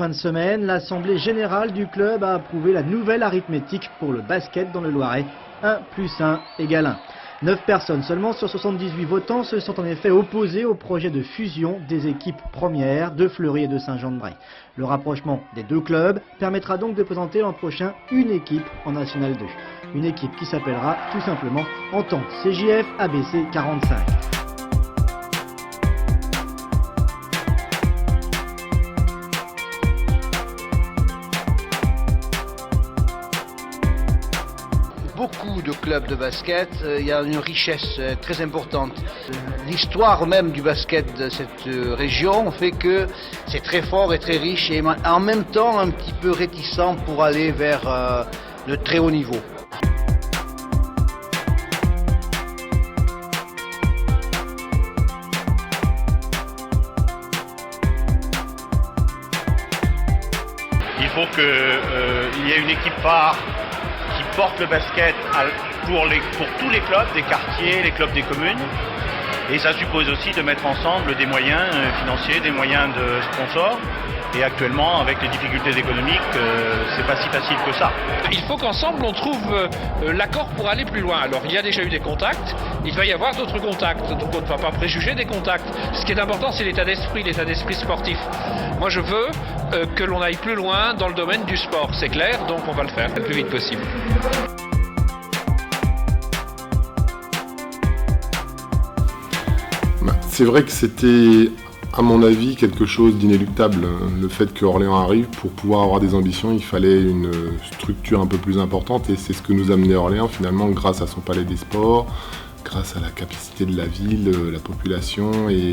fin de semaine, l'Assemblée générale du club a approuvé la nouvelle arithmétique pour le basket dans le Loiret. 1 + 1 = 1. 9 personnes seulement sur 78 votants se sont en effet opposés au projet de fusion des équipes premières de Fleury et de Saint-Jean-de-Bray. Le rapprochement des deux clubs permettra donc de présenter l'an prochain une équipe en National 2. Une équipe qui s'appellera tout simplement Entente CJF ABC 45. Beaucoup de clubs de basket, il y a une richesse très importante. L'histoire même du basket de cette région fait que c'est très fort et très riche et en même temps un petit peu réticent pour aller vers le très haut niveau. Il faut qu'il y ait une équipe phare qui porte le basket pour tous les clubs des quartiers, les clubs des communes. Et ça suppose aussi de mettre ensemble des moyens financiers, des moyens de sponsors. Et actuellement, avec les difficultés économiques, c'est pas si facile que ça. Il faut qu'ensemble on trouve l'accord pour aller plus loin. Alors il y a déjà eu des contacts, il va y avoir d'autres contacts, donc on ne va pas préjuger des contacts. Ce qui est important, c'est l'état d'esprit sportif. Moi je veux que l'on aille plus loin dans le domaine du sport, c'est clair, donc on va le faire le plus vite possible. C'est vrai que c'était, à mon avis, quelque chose d'inéluctable. Le fait que Orléans arrive, pour pouvoir avoir des ambitions, il fallait une structure un peu plus importante et c'est ce que nous a amené Orléans finalement grâce à son palais des sports, grâce à la capacité de la ville, la population et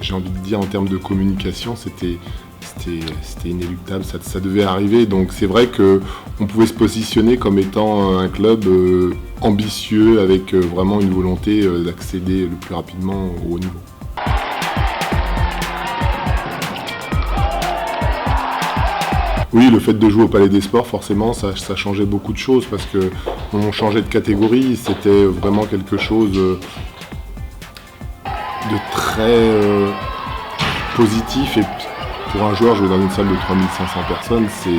j'ai envie de dire en termes de communication, c'était inéluctable, ça devait arriver. Donc c'est vrai qu'on pouvait se positionner comme étant un club ambitieux avec vraiment une volonté d'accéder le plus rapidement au haut niveau. Oui, le fait de jouer au Palais des Sports, forcément, ça changeait beaucoup de choses parce qu'on changeait de catégorie. C'était vraiment quelque chose de très positif. Et pour un joueur, jouer dans une salle de 3500 personnes, c'est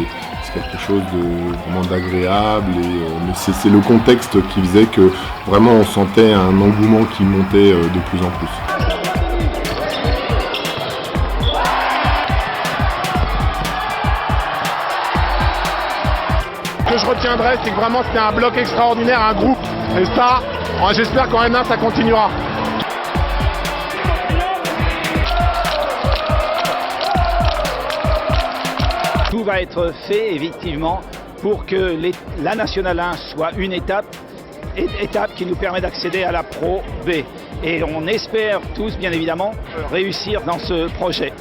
quelque chose de vraiment d'agréable. Mais c'est le contexte qui faisait que vraiment on sentait un engouement qui montait de plus en plus. Ce que je retiendrai, c'est que vraiment c'était un bloc extraordinaire, un groupe. Et ça, j'espère qu'en N1 ça continuera. Tout va être fait effectivement pour que la National 1 soit une étape qui nous permet d'accéder à la Pro B. Et on espère tous bien évidemment réussir dans ce projet.